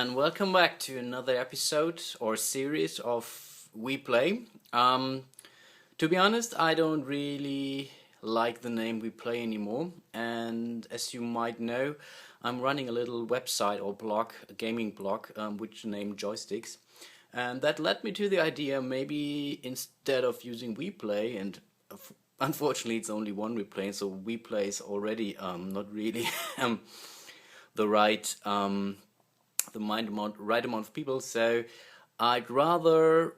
and welcome back to another episode or series of We Play. To be honest, I don't really like the name We Play anymore, and as you might know, I'm running a little website or blog, a gaming blog, which named Joysticks, and that led me to the idea maybe instead of using We Play, and unfortunately it's only one We Play, so We Play is already not really the right right amount of people, so I'd rather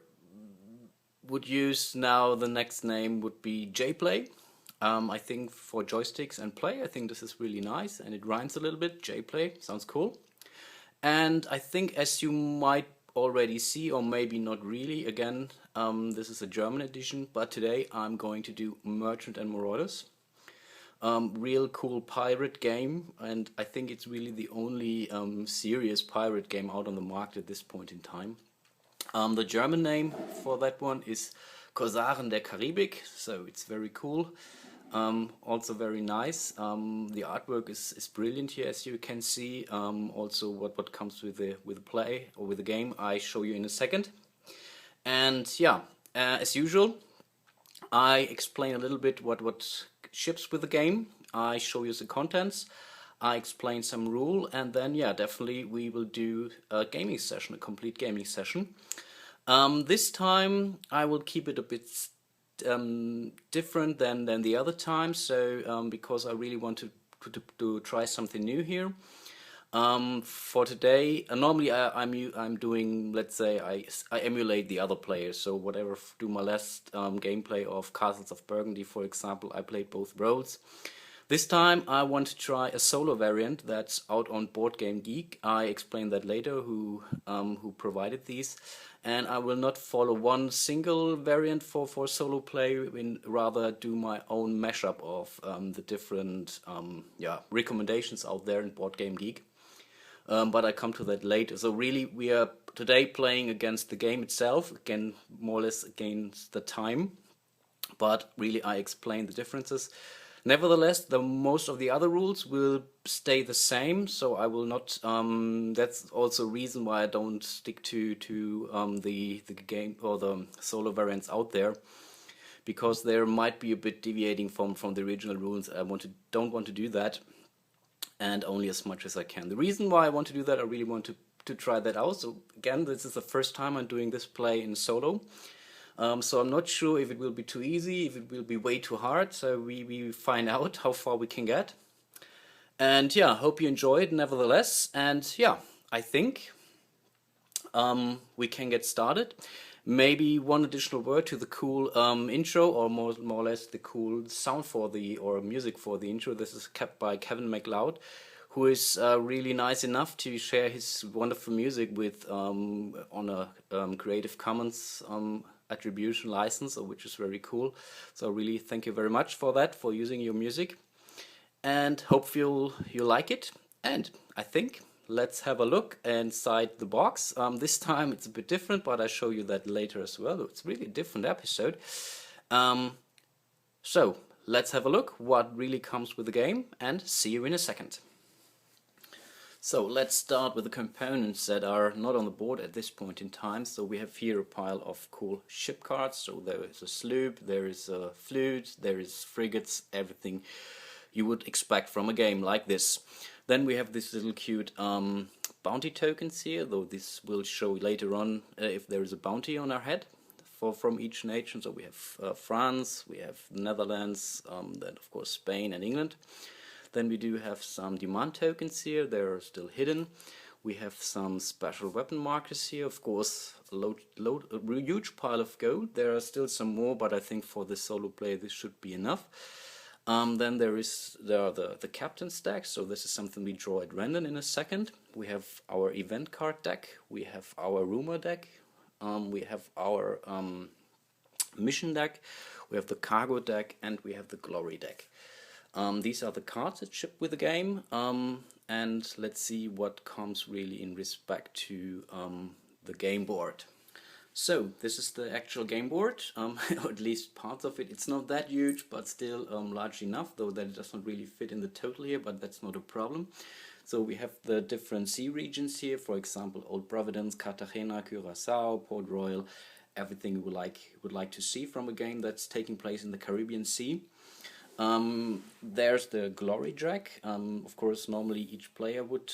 would use now the next name would be jPlay. I think for joysticks and play, I think this is really nice and it rhymes a little bit. jPlay sounds cool. And I think, as you might already see, or maybe not really, again, this is a German edition, but today I'm going to do Merchant and Marauders. Real cool pirate game, and I think it's really the only serious pirate game out on the market at this point in time. The German name for that one is Korsaren der Karibik, so it's very cool. Also very nice. The artwork is brilliant here, as you can see. Also what comes with the play or with the game, I show you in a second. And yeah, as usual, I explain a little bit what ships with the game. I show you the contents. I explain some rule, and then yeah, definitely we will do a gaming session, a complete gaming session. This time I will keep it a bit different than the other times, so because I really want to try something new here. For today, normally I'm doing, let's say, I emulate the other players, so whatever do my last gameplay of Castles of Burgundy, for example, I played both roles. This time I want to try a solo variant that's out on Board Game Geek. I explain that later who provided these, and I will not follow one single variant for solo play, and rather do my own mashup of the different recommendations out there in Board Game Geek. But I come to that later. So really, we are today playing against the game itself, again, more or less against the time. But really, I explain the differences. Nevertheless, most of the other rules will stay the same, so I will not. That's also a reason why I don't stick to the game or the solo variants out there, because there might be a bit deviating from the original rules. I don't want to do that, and only as much as I can. The reason why I want to do that, I really want to try that out. So again, this is the first time I'm doing this play in solo. So I'm not sure if it will be too easy, if it will be way too hard, so we find out how far we can get. And yeah, hope you enjoy it nevertheless, and yeah, I think we can get started. Maybe one additional word to the cool intro, or more or less the cool sound or music for the intro. This is kept by Kevin MacLeod, who is really nice enough to share his wonderful music with on a Creative Commons attribution license, which is very cool. So really thank you very much for that, for using your music, and hope you like it. And I think let's have a look inside the box. This time it's a bit different, but I'll show you that later as well. It's really a different episode. So let's have a look what really comes with the game, and see you in a second. So let's start with the components that are not on the board at this point in time. So we have here a pile of cool ship cards. So there is a sloop, there is a flute, there is frigates, everything you would expect from a game like this. Then we have this little cute bounty tokens here, though this will show later on if there is a bounty on our head from each nation. So we have France, we have the Netherlands, then of course Spain and England. Then we do have some demand tokens here, they are still hidden. We have some special weapon markers here, of course a huge pile of gold. There are still some more, but I think for the solo play this should be enough. Then there are the captain stacks, so this is something we draw at random in a second. We have our event card deck, we have our rumor deck, we have our mission deck, we have the cargo deck, and we have the glory deck. These are the cards that ship with the game, and let's see what comes really in respect to the game board. So this is the actual game board, or at least parts of it. It's not that huge, but still large enough, though that it does not really fit in the total here, but that's not a problem. So we have the different sea regions here, for example, Old Providence, Cartagena, Curacao, Port Royal, everything you would like to see from a game that's taking place in the Caribbean Sea. There's the glory deck. Of course, normally each player would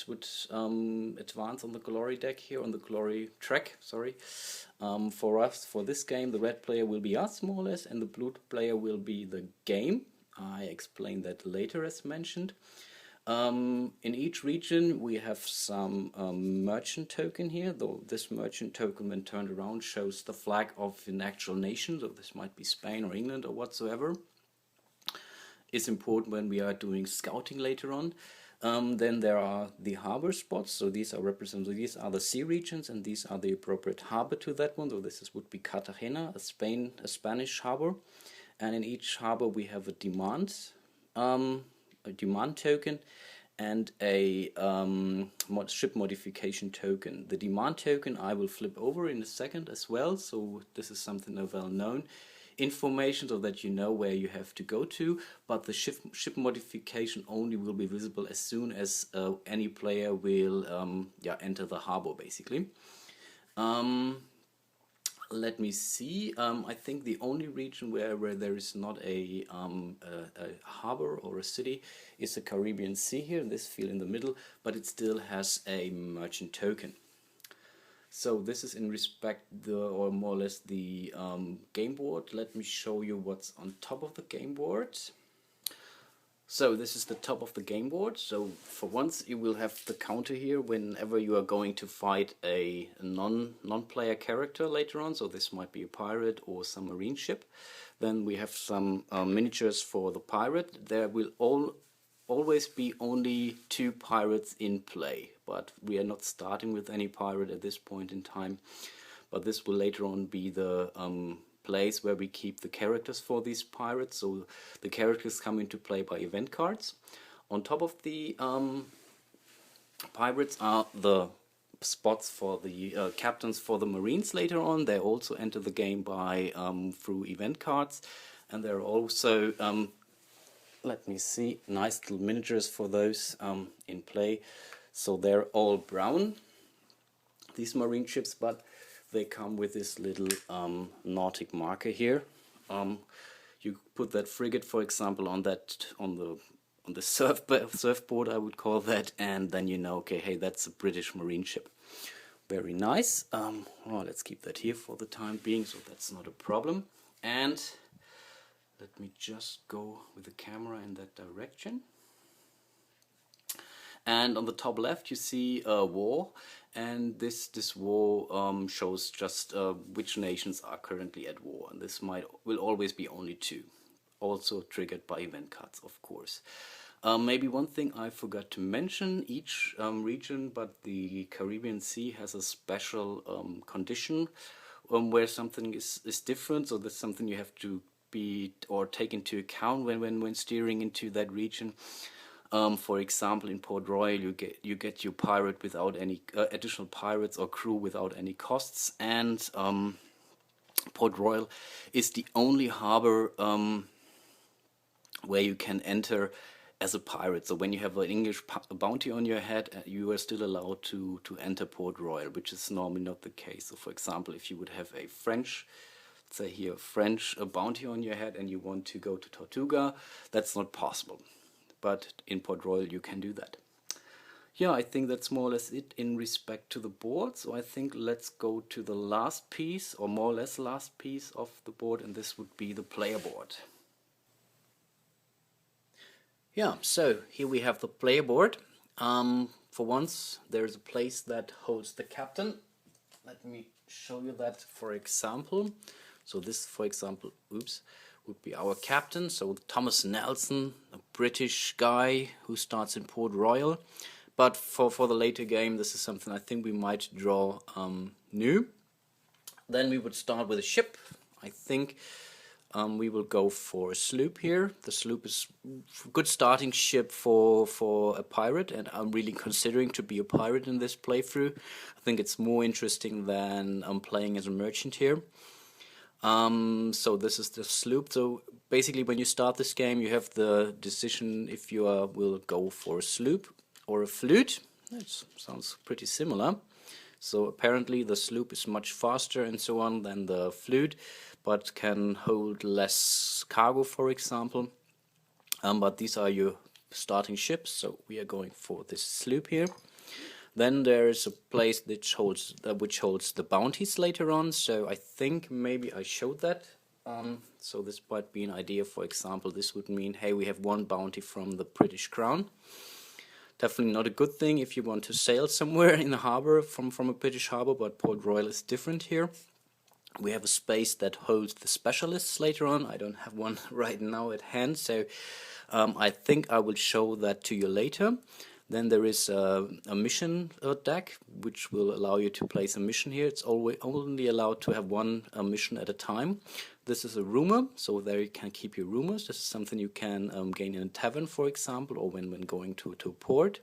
advance on the glory deck here, on the glory track. Sorry. For us, for this game, the red player will be us more or less, and the blue player will be the game. I explain that later, as mentioned. In each region we have some merchant token here, though this merchant token when turned around shows the flag of an actual nation, so this might be Spain or England or whatsoever. It's important when we are doing scouting later on. Then there are the harbor spots, so these are represented, these are the sea regions and these are the appropriate harbor to that one, so would be Cartagena, a Spanish harbor, and in each harbor we have a demand token and a ship modification token. The demand token I will flip over in a second as well, so this is something of well-known information so that you know where you have to go to, but the ship modification only will be visible as soon as any player will enter the harbor, basically. Let me see. I think the only region where there is not a harbor or a city is the Caribbean Sea here, this field in the middle, but it still has a merchant token. So this is in respect or more or less the game board. Let me show you what's on top of the game board. So this is the top of the game board. So for once you will have the counter here whenever you are going to fight a non-player character later on. So this might be a pirate or some marine ship. Then we have some miniatures for the pirate. There will always be only 2 pirates in play, but we are not starting with any pirate at this point in time. But this will later on be the place where we keep the characters for these pirates, so the characters come into play by event cards. On top of the pirates are the spots for the captains for the marines later on. They also enter the game by through event cards, and there are also let me see, nice little miniatures for those in play. So they're all brown, these marine ships, but they come with this little Nautic marker here. You put that frigate, for example, on the surfboard, I would call that, and then you know, okay, hey, that's a British marine ship. Very nice. Well, let's keep that here for the time being, so that's not a problem. And let me just go with the camera in that direction. And on the top left you see a war, and this war shows just which nations are currently at war, and this will always be only 2, also triggered by event cards, of course. Maybe one thing I forgot to mention, each region but the Caribbean Sea has a special condition where something is different, so that's something you have to take into account when steering into that region. For example, in Port Royal you get your pirate without any additional pirates or crew without any costs, and Port Royal is the only harbor where you can enter as a pirate. So when you have an English bounty on your head, you are still allowed to enter Port Royal, which is normally not the case. So for example, if you would have a French, say here, French bounty on your head and you want to go to Tortuga, that's not possible. But in Port Royal you can do that. Yeah, I think that's more or less it in respect to the board. So I think let's go to the last piece, or more or less last piece of the board, and this would be the player board. Yeah, so here we have the player board. For once there's a place that holds the captain. Let me show you that, for example. So this, for example, would be our captain, so Thomas Nelson, a British guy who starts in Port Royal. But for the later game, this is something I think we might draw new. Then we would start with a ship. I think we will go for a sloop here. The sloop is a good starting ship for a pirate, and I'm really considering to be a pirate in this playthrough. I think it's more interesting than playing as a merchant here. So this is the sloop. So basically when you start this game you have the decision if you will go for a sloop or a flute. That sounds pretty similar. So apparently the sloop is much faster and so on than the flute, but can hold less cargo, for example. But these are your starting ships, so we are going for this sloop here. Then there is a place which holds the bounties later on, so I think maybe I showed that. So this might be an idea. For example, this would mean, hey, we have one bounty from the British Crown. Definitely not a good thing if you want to sail somewhere in the harbor from a British harbor, but Port Royal is different here. We have a space that holds the specialists later on. I don't have one right now at hand, so I think I will show that to you later. Then there is a mission deck, which will allow you to place a mission here. It's only allowed to have one mission at a time. This is a rumor, so there you can keep your rumors. This is something you can gain in a tavern, for example, or when going to a port.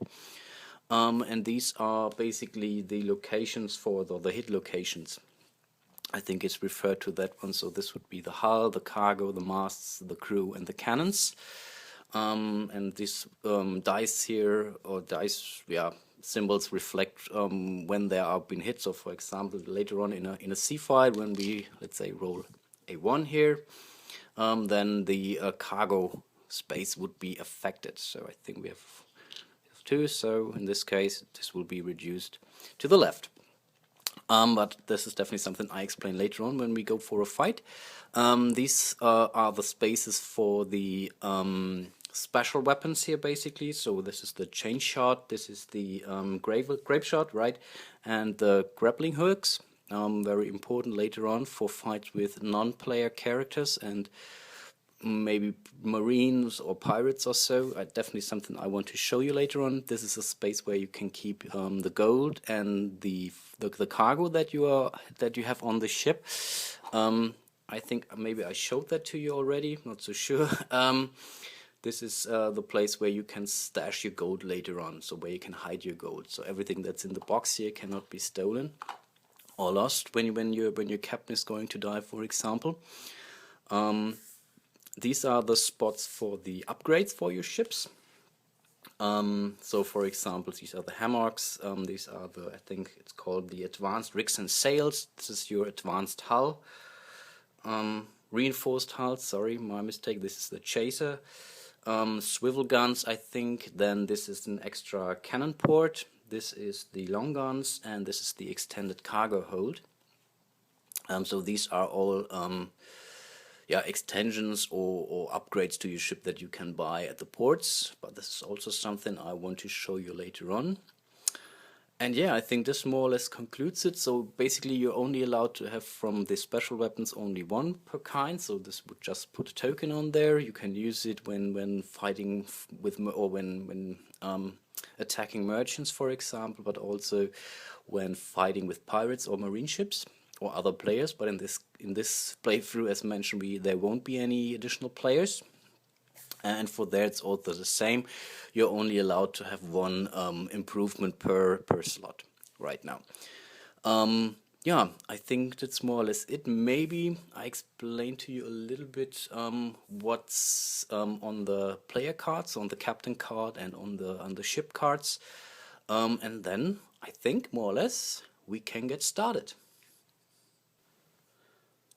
And these are basically the locations for the hit locations. I think it's referred to that one. So this would be the hull, the cargo, the masts, the crew, and the cannons. And these dice here, or dice, symbols reflect when there have been hits. So, for example, later on in a sea fight, when we, let's say, roll a 1 here, then the cargo space would be affected. So I think we have 2. So in this case, this will be reduced to the left. But this is definitely something I explain later on when we go for a fight. These are the spaces for the special weapons here, basically. So this is the chain shot, this is the grape shot, right, and the grappling hooks. Very important later on for fights with non-player characters and maybe marines or pirates or so. Definitely something I want to show you later on. This is a space where you can keep the gold and the cargo that you have on the ship. I think maybe I showed that to you already, not so sure. This is the place where you can stash your gold later on, so where you can hide your gold. So everything that's in the box here cannot be stolen or lost when your captain is going to die, for example. These are the spots for the upgrades for your ships. So for example, these are the hammocks, these are I think it's called the advanced rigs and sails. This is your advanced hull. Reinforced hull, sorry, my mistake, this is the chaser. Swivel guns, I think, then this is an extra cannon port, this is the long guns, and this is the extended cargo hold. So these are all extensions or upgrades to your ship that you can buy at the ports, but this is also something I want to show you later on. And yeah, I think this more or less concludes it. So basically you're only allowed to have from the special weapons only 1 per kind, so this would just put a token on there. You can use it when fighting with, or when attacking merchants, for example, but also when fighting with pirates or marine ships or other players. But in this playthrough, as mentioned, there won't be any additional players. And for there it's also the same. You're only allowed to have 1 improvement per slot right now. Yeah, I think that's more or less it. Maybe I explain to you a little bit what's on the player cards, on the captain card, and on the ship cards, and then I think more or less we can get started.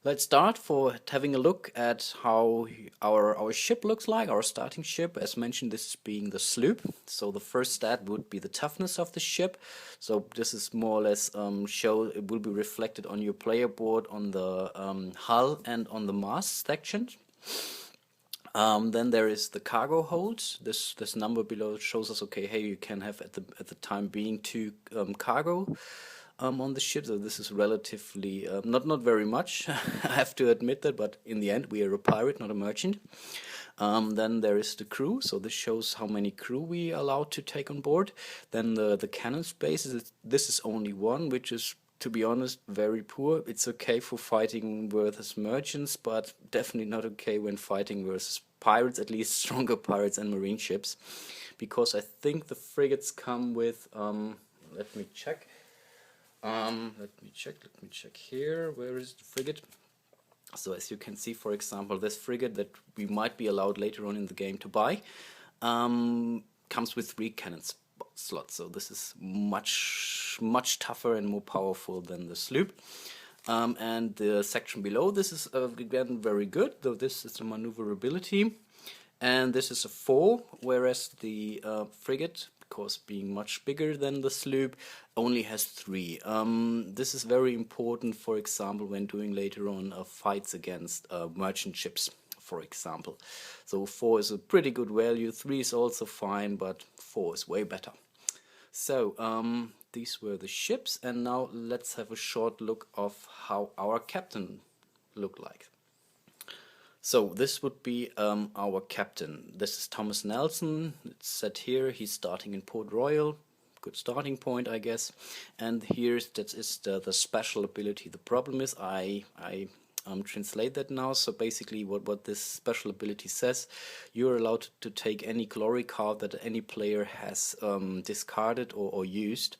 Let's start for having a look at how our ship looks like, our starting ship. As mentioned, this is being the sloop. So the first stat would be the toughness of the ship. So this is more or less it will be reflected on your player board on the hull and on the mast sections. Then there is the cargo hold. This number below shows us, okay, hey, you can have at the time being 2 cargo on the ship, so this is relatively not very much. I have to admit that, but in the end we are a pirate, not a merchant. Then there is the crew, so this shows how many crew we are allowed to take on board. Then the cannon spaces, this is only 1, which is, to be honest, very poor. It's okay for fighting versus merchants, but definitely not okay when fighting versus pirates, at least stronger pirates and marine ships, because I think the frigates come with let me check. Let me check here. Where is the frigate? So as you can see, for example, this frigate that we might be allowed later on in the game to buy comes with 3 cannons. slots. So this is much tougher and more powerful than the sloop. And the section below this is again very good, though this is the maneuverability. And this is a 4, whereas the frigate, because being much bigger than the sloop, only has 3. This is very important, for example, when doing later on fights against merchant ships, for example. So 4 is a pretty good value, 3 is also fine, but 4 is way better. So these were the ships, and now let's have a short look of how our captain looked like. So this would be our captain. This is Thomas Nelson. It's set here. He's starting in Port Royal. Good starting point, I guess. And here's that is the special ability. The problem is I translate that now. So basically what this special ability says, you're allowed to take any glory card that any player has discarded or used.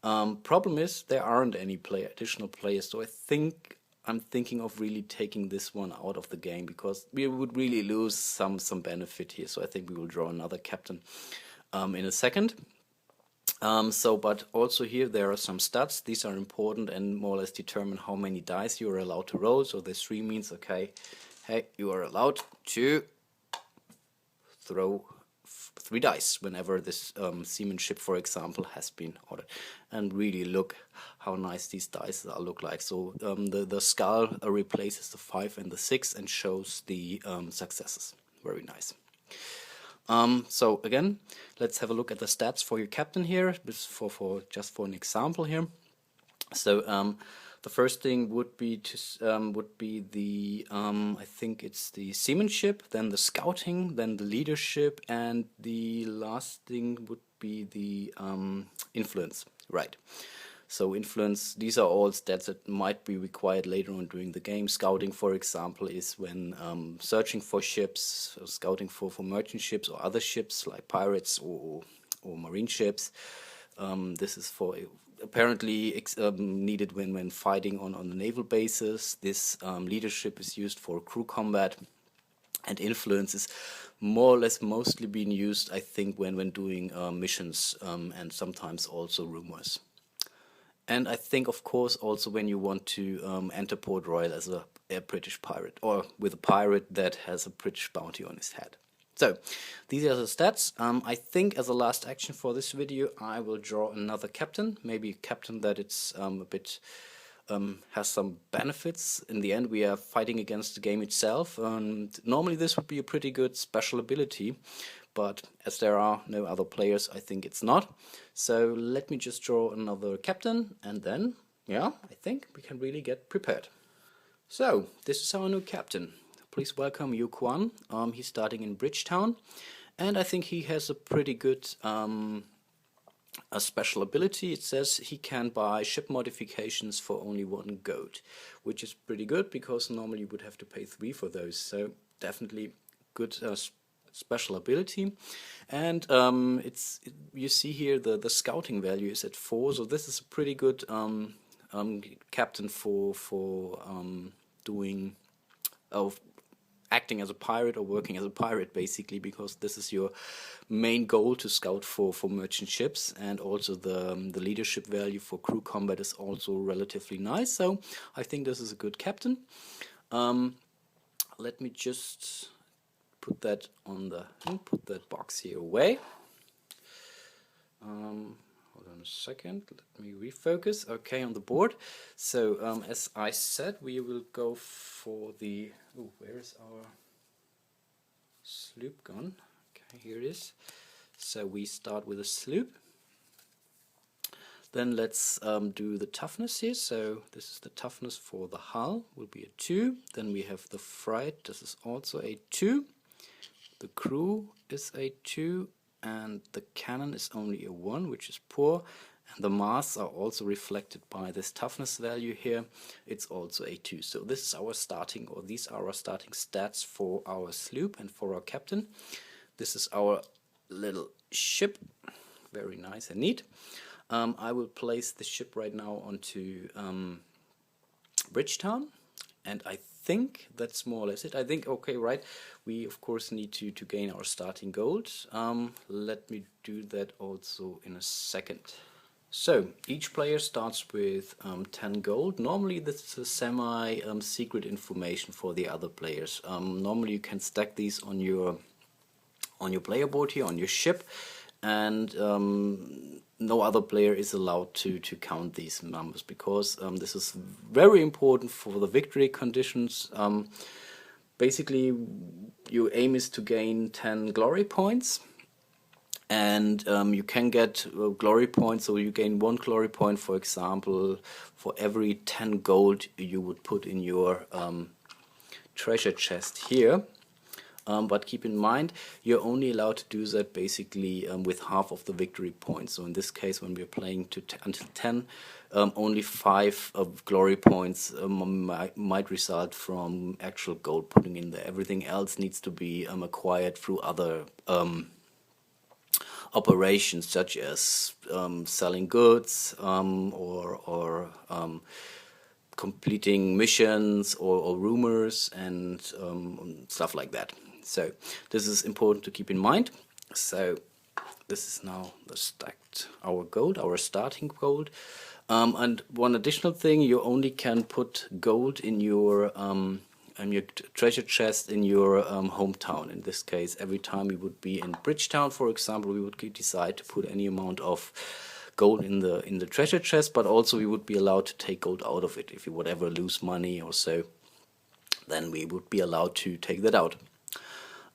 Problem is there aren't any additional players, so I'm thinking of really taking this one out of the game, because we would really lose some benefit here. So I think we will draw another captain in a second. But also here there are some stats. These are important and more or less determine how many dice you are allowed to roll. So this 3 means, okay, hey, you are allowed to throw 3 dice whenever this seamanship, for example, has been ordered. And really look how nice these dice look like. So the skull replaces the 5 and the 6 and shows the successes. Very nice. So again, let's have a look at the stats for your captain here, just for an example here. So the first thing would be the I think it's the seamanship, then the scouting, then the leadership, and the last thing would be the influence. Right. So influence, these are all stats that might be required later on during the game. Scouting, for example, is when searching for ships, so scouting for merchant ships or other ships like pirates or marine ships. This is for apparently needed when fighting on the naval bases. This leadership is used for crew combat, and influence is more or less mostly being used, I think, when doing missions and sometimes also rumors. And I think, of course, also when you want to enter Port Royal as a British pirate, or with a pirate that has a British bounty on his head. So, these are the stats. I think as a last action for this video, I will draw another captain. Maybe a captain that it's a bit has some benefits. In the end, we are fighting against the game itself. Normally this would be a pretty good special ability, but as there are no other players, I think it's not. So let me just draw another captain, and then, yeah, I think we can really get prepared. So, this is our new captain. Please welcome Yu Quan. He's starting in Bridgetown, and I think he has a pretty good a special ability. It says he can buy ship modifications for only 1 gold, which is pretty good because normally you would have to pay 3 for those. So definitely good special ability. And you see here the scouting value is at 4, so this is a pretty good captain for doing acting as a pirate or working as a pirate, basically, because this is your main goal to scout for merchant ships, and also the leadership value for crew combat is also relatively nice. So I think this is a good captain. Let me just put that put that box here away. Hold on a second, let me refocus. Okay, on the board. So as I said, we will go for the, where is our sloop gone? Okay, here it is. So we start with a sloop. Then let's do the toughness here. So this is the toughness for the hull, will be a 2. Then we have the freight, this is also a 2. The crew is a 2. And the cannon is only a 1, which is poor. And the masts are also reflected by this toughness value here. It's also a 2. So this is our starting, or these are our starting stats for our sloop and for our captain. This is our little ship. Very nice and neat. I will place the ship right now onto Bridgetown. And I think that's more or less it. I think, okay, right, we of course need to gain our starting gold. Let me do that also in a second. So each player starts with 10 gold. Normally this is a semi-secret information for the other players. Normally you can stack these on your player board here, on your ship, and no other player is allowed to count these numbers, because this is very important for the victory conditions. Basically, your aim is to gain 10 glory points, and you can get glory points, so you gain 1 glory point, for example, for every 10 gold you would put in your treasure chest here. But keep in mind, you're only allowed to do that basically with half of the victory points. So in this case, when we're playing until 10, only 5 glory points might result from actual gold putting in there. Everything else needs to be acquired through other operations, such as selling goods or completing missions or rumors and stuff like that. So this is important to keep in mind. So this is now the stacked our gold, our starting gold. And one additional thing, you only can put gold in your treasure chest in your hometown. In this case, every time we would be in Bridgetown, for example, we would decide to put any amount of gold in the treasure chest, but also we would be allowed to take gold out of it. If you would ever lose money or so, then we would be allowed to take that out.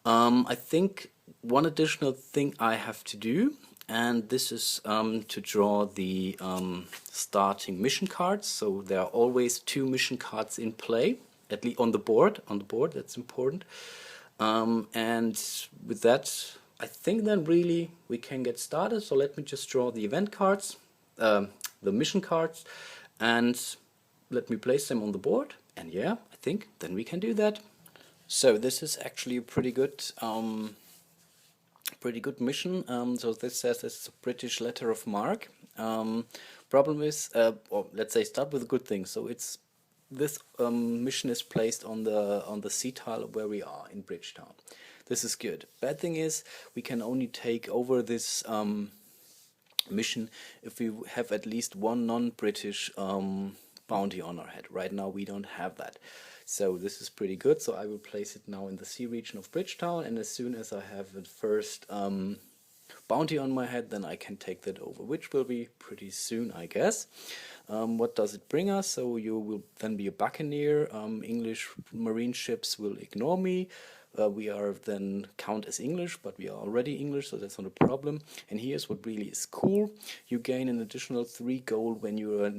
I think one additional thing I have to do, and this is to draw the starting mission cards. So there are always 2 mission cards in play, at least on the board. That's important. And with that, I think then really we can get started. So let me just draw the event cards, the mission cards, and let me place them on the board. And yeah, I think then we can do that. So this is actually a pretty good mission. So this says it's a British letter of marque. Problem is, or let's say start with a good thing. So it's this mission is placed on the sea tile where we are in Bridgetown. This is good. Bad thing is we can only take over this mission if we have at least 1 non-British bounty on our head. Right now we don't have that. So this is pretty good. So I will place it now in the sea region of Bridgetown, and as soon as I have the first bounty on my head, then I can take that over, which will be pretty soon, I guess. What does it bring us? So you will then be a buccaneer. English marine ships will ignore me. We are then count as English, but we are already English, so that's not a problem. And here's what really is cool: you gain an additional 3 gold when you are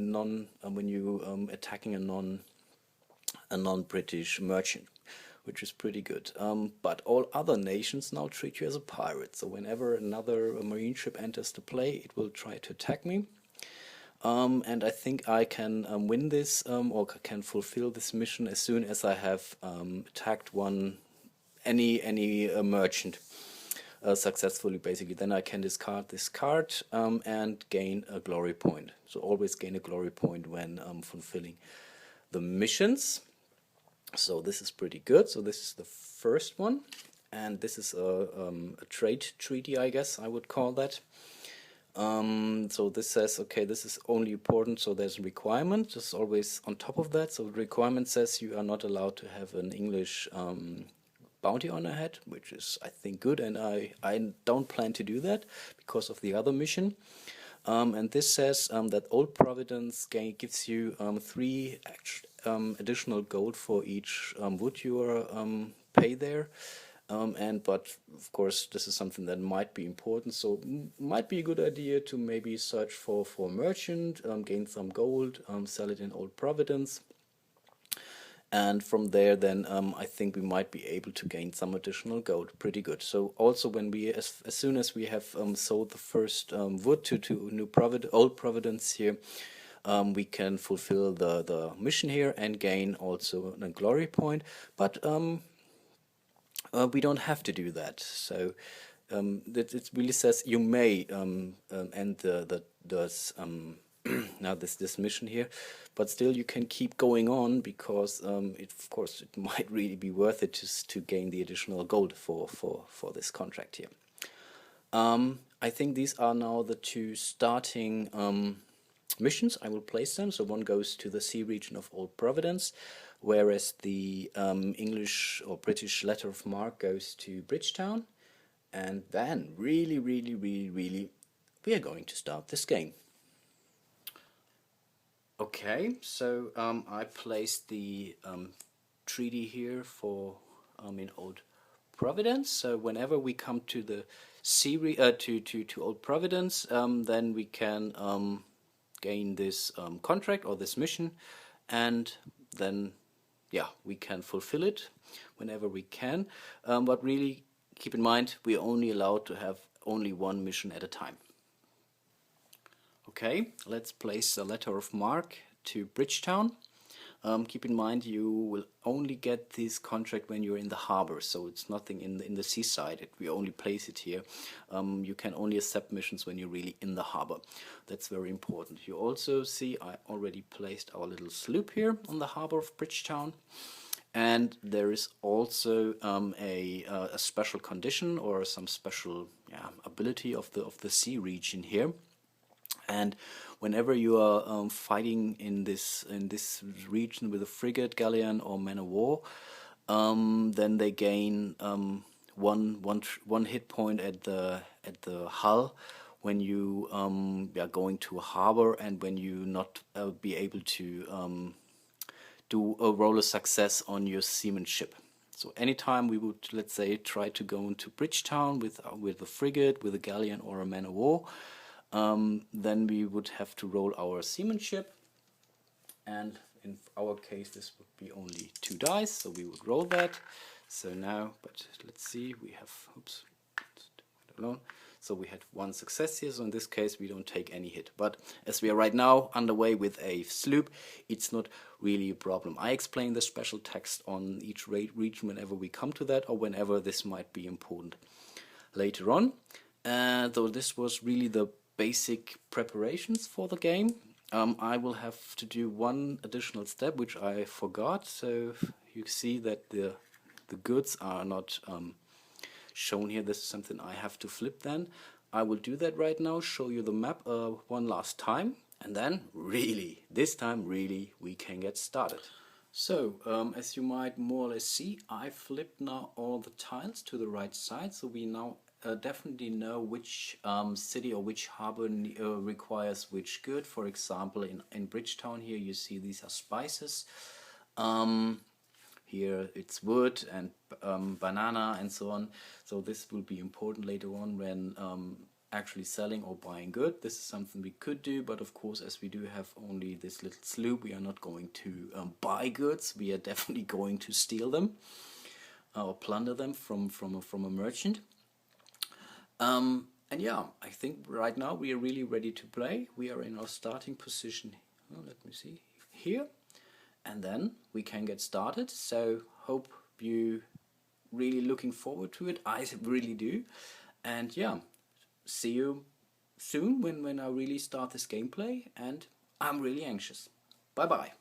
attacking a non-British merchant, which is pretty good. But all other nations now treat you as a pirate. So whenever another marine ship enters the play, it will try to attack me. And I think I can win this or can fulfill this mission as soon as I have attacked any merchant successfully. Basically, then I can discard this card and gain a glory point. So always gain a glory point when fulfilling the missions. So this is pretty good. So this is the first one, and this is a trade treaty, I guess I would call that. So this says, okay, this is only important, so there's a requirement, just always on top of that. So the requirement says you are not allowed to have an English bounty on your head, which is, I think, good, and I don't plan to do that because of the other mission. And this says that Old Providence gives you 3 additional gold for each wood you pay there. But of course this is something that might be important, so might be a good idea to maybe search for a merchant, gain some gold, sell it in Old Providence, and from there then I think we might be able to gain some additional gold. Pretty good. So also when we as soon as we have sold the first wood to Old Providence here, we can fulfill the mission here and gain also a glory point, but we don't have to do that. So it really says you may end the now this mission here, but still you can keep going on because of course it might really be worth it just to gain the additional gold for this contract here. I think these are now the two starting missions. I will place them. So one goes to the sea region of Old Providence, whereas the English or British letter of marque goes to Bridgetown. And then really, we are going to start this game. Okay, so I placed the treaty here for in Old Providence. So whenever we come to the sea to Old Providence, then we can gain this contract or this mission, and then yeah, we can fulfill it whenever we can. But really keep in mind, we are only allowed to have only one mission at a time. Okay, let's place a letter of marque to Bridgetown. Keep in mind, you will only get this contract when you're in the harbor, so it's nothing in the seaside. We only place it here. You can only accept missions when you're really in the harbor. That's very important. You also see I already placed our little sloop here on the harbor of Bridgetown. And there is also a special condition or some special ability of the sea region here. And whenever you are fighting in this region with a frigate, galleon, or man of war, then they gain one hit point at the hull when you are going to a harbor, and when you not be able to do a roll of success on your seamanship. So anytime we would, let's say, try to go into Bridgetown with a frigate, with a galleon, or a man of war, then we would have to roll our seamanship, and in our case this would be only 2 dice, so we would roll that. So now, but let's see, we have, oops, alone. So we had 1 success here, so in this case we don't take any hit. But as we are right now underway with a sloop, it's not really a problem. I explain the special text on each region whenever we come to that, or whenever this might be important later on. Though this was really the basic preparations for the game. I will have to do one additional step which I forgot, so you see that the goods are not shown here. This is something I have to flip then. I will do that right now, show you the map one last time, and then this time we can get started. So as you might more or less see, I flipped now all the tiles to the right side, so we now definitely know which city or which harbor requires which good. For example, in Bridgetown here you see these are spices. Here it's wood and banana and so on. So this will be important later on when actually selling or buying good. This is something we could do, but of course, as we do have only this little sloop, we are not going to buy goods. We are definitely going to steal them or plunder them from a merchant. And yeah, I think right now we are really ready to play. We are in our starting position. Oh, let me see here, and then we can get started. So hope you really looking forward to it. I really do. And yeah, see you soon when I really start this gameplay, and I'm really anxious. Bye bye.